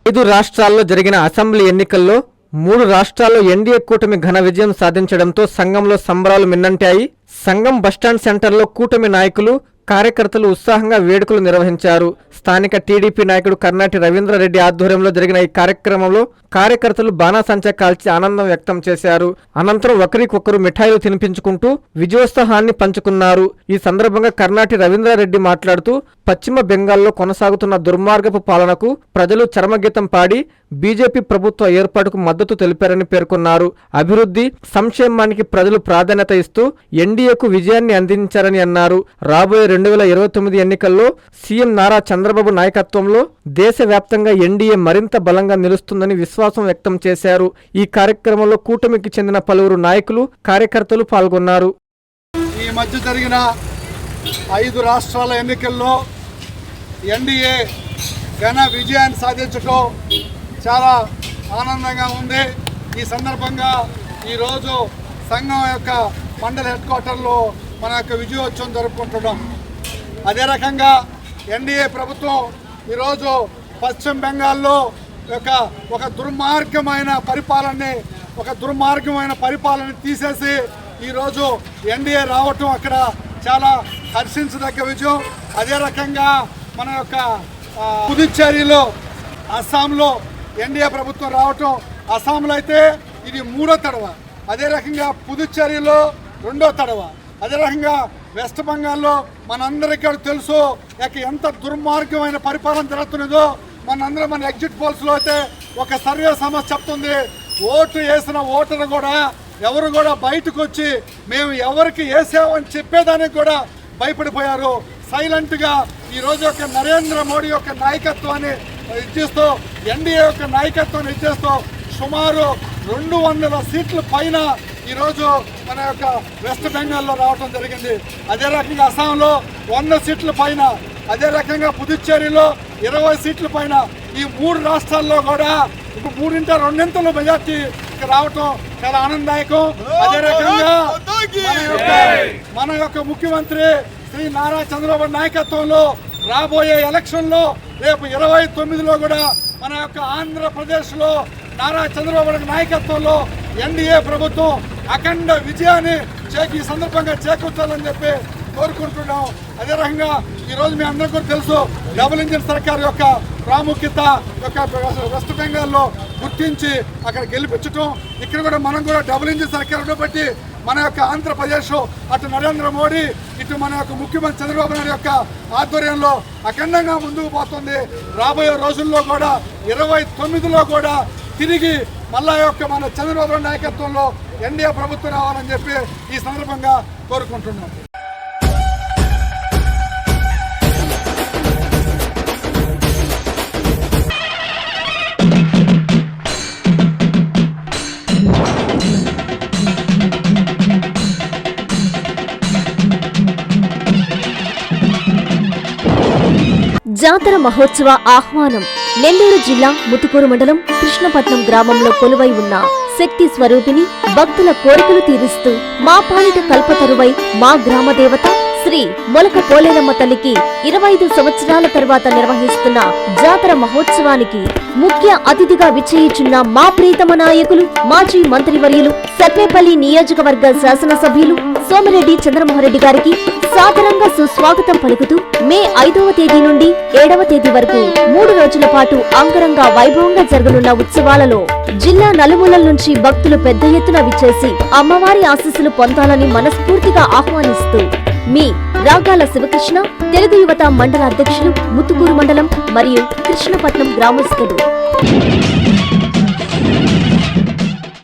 5 రాష్ట్రాల్లో జరిగిన అసెంబ్లీ ఎన్నికల్లో 3 రాష్ట్రాల్లో ఎన్డీఏ కూటమి ఘన విజయం సాధించడంతో సంఘంలో సంబరాలు మిన్నంటాయి. సంఘం బస్టాండ్ సెంటర్లో కూటమి నాయకులు, కార్యకర్తలు ఉత్సాహంగా వేడుకలు నిర్వహించారు. స్థానిక టీడీపీ నాయకుడు కర్నాటి రవీంద్రారెడ్డి ఆధ్వర్యంలో జరిగిన ఈ కార్యక్రమంలో కార్యకర్తలు బాణాసంచా కాల్చి ఆనందం వ్యక్తం చేశారు. అనంతరం ఒకరికొకరు మిఠాయిలు తినిపించుకుంటూ విజయోత్సాహాన్ని పంచుకున్నారు. ఈ సందర్భంగా కర్నాటి రవీంద్రారెడ్డి మాట్లాడుతూ పశ్చిమ బెంగాల్లో కొనసాగుతున్న దుర్మార్గపు పాలనకు ప్రజలు చరమగీతం పాడి బీజేపీ ప్రభుత్వ ఏర్పాటుకు మద్దతు తెలిపారని పేర్కొన్నారు. అభివృద్ధి, సంక్షేమానికి ప్రజలు ప్రాధాన్యత ఇస్తూ ఎన్డీఏకు విజయాన్ని అందించారని అన్నారు. రాబోయే 2029 ఎన్నికల్లో సీఎం నారా చంద్రబాబు నాయకత్వంలో దేశవ్యాప్తంగా ఎన్డీఏ మరింత బలంగా నిలుస్తుందని విశ్వాసం వ్యక్తం చేశారు. ఈ కార్యక్రమంలో కూటమికి చెందిన పలువురు నాయకులు, కార్యకర్తలు పాల్గొన్నారు. ఈ మధ్య జరిగిన 5 రాష్ట్రాల ఎన్నికల్లో ఎన్డీఏ ఘన విజయాన్ని సాధించడం చాలా ఆనందంగా ఉంది. ఈ సందర్భంగా ఈరోజు సంఘం యొక్క మండల హెడ్ క్వార్టర్లో మన యొక్క విజయోత్సవం జరుపుకుంటున్నాం. అదే రకంగా ఎన్డీఏ ప్రభుత్వం ఈరోజు పశ్చిమ బెంగాల్లో ఒక దుర్మార్గమైన పరిపాలన తీసేసి ఈరోజు ఎన్డీఏ రావటం అక్కడ చాలా హర్షించదగ్గ విజయం. అదే రకంగా మన యొక్క పుదుచ్చేరిలో, అస్సాంలో ఎన్డీఏ ప్రభుత్వం రావటం, అస్సాంలో అయితే ఇది 3వ తడవ, అదే రకంగా పుదుచ్చేరిలో 2వ తడవ, అదే రకంగా వెస్ట్ బెంగాల్లో మనందరికీ తెలుసు ఎంత దుర్మార్గమైన పరిపాలన జరుగుతున్నదో. మనందరం మన ఎగ్జిట్ పోల్స్లో అయితే ఒక సర్వే సమస్య చెప్తుంది, ఓటు వేసిన ఓటరు కూడా ఎవరు కూడా బయటకు వచ్చి మేము ఎవరికి వేసామని చెప్పేదానికి కూడా భయపడిపోయారు. సైలెంట్గా ఈరోజు యొక్క నరేంద్ర మోడీ యొక్క నాయకత్వాన్ని ఇచ్చేస్తూ, ఎన్డీఏ యొక్క నాయకత్వాన్ని ఇచ్చేస్తూ సుమారు 200 సీట్ల పైన ఈరోజు మన యొక్క వెస్ట్ బెంగాల్లో రావడం జరిగింది. అదే రకంగా అస్సాంలో 100 సీట్ల పైన, అదే రకంగా పుదుచ్చేరిలో 20 సీట్ల పైన, ఈ 3 రాష్ట్రాల్లో కూడా 3/2 మెజార్టీ రావటం చాలా ఆనందదాయకం. అదే రకంగా మన యొక్క ముఖ్యమంత్రి శ్రీ నారా చంద్రబాబు నాయకత్వంలో రాబోయే ఎలక్షన్లో రేపు 29లో కూడా మన యొక్క ఆంధ్రప్రదేశ్లో నారా చంద్రబాబు నాయకత్వంలో ఎన్డీఏ ప్రభుత్వం అఖండ విజయాన్ని ఈ సందర్భంగా చేకూర్చాలని చెప్పి కోరుకుంటున్నాం. అదే రకంగా ఈరోజు మీ అందరికీ కూడా తెలుసు, డబుల్ ఇంజిన్ సర్కార్ యొక్క ప్రాముఖ్యత వెస్ట్ బెంగాల్లో గుర్తించి అక్కడ గెలిపించడం. ఇక్కడ కూడా మనం కూడా డబుల్ ఇంజిన్ సర్కార్ బట్టి మన యొక్క ఆంధ్రప్రదేశ్ అటు నరేంద్ర మోడీ, ఇటు మన యొక్క ముఖ్యమంత్రి చంద్రబాబు నాయుడు యొక్క ఆధ్వర్యంలో అఖండంగా ముందుకు పోతుంది. రాబోయే రోజుల్లో కూడా 29లో కూడా తిరిగి మళ్ళా యొక్క మన చంద్రబాబు నాయకత్వంలో ఎన్డీఏ ప్రభుత్వం రావాలని చెప్పి ఈ సందర్భంగా కోరుకుంటున్నాం. జాతర మహోత్సవ ఆహ్వానం. నెల్లూరు జిల్లా ముతుకూరు మండలం కృష్ణపట్నం గ్రామంలో కొలువై ఉన్న శక్తి స్వరూపిణి భక్తుల కోరికలు తీరుస్తూ మా పాలిట కల్పతరువై మా గ్రామ దేవత శ్రీ మొలక పోలేరమ్మ తల్లికి 25 సంవత్సరాల తర్వాత నిర్వహిస్తున్న జాతర మహోత్సవానికి ముఖ్య అతిథిగా విచ్చేయుచున్న మా ప్రీతమ నాయకులు, మాజీ మంత్రివర్యులు, సర్వేపల్లి నియోజకవర్గ శాసనసభ్యులు సోమిరెడ్డి చంద్రమోహన్రెడ్డి గారికి సాదరంగా సుస్వాగతం పలుకుతూ మే 5వ తేదీ నుండి 7వ తేదీ వరకు 3 రోజుల పాటు అంగరంగ వైభవంగా జరగనున్న ఉత్సవాలలో జిల్లా నలుమూలల నుంచి భక్తులు పెద్ద ఎత్తున విచ్చేసి అమ్మవారి ఆశీస్సులు పొందాలని మనస్ఫూర్తిగా ఆహ్వానిస్తూ మీ రాగాల శివకృష్ణ, తెలుగు యువత మండల అధ్యక్షులు, ముతుకూరు మండలం మరియు కృష్ణపట్నం గ్రామస్తులు.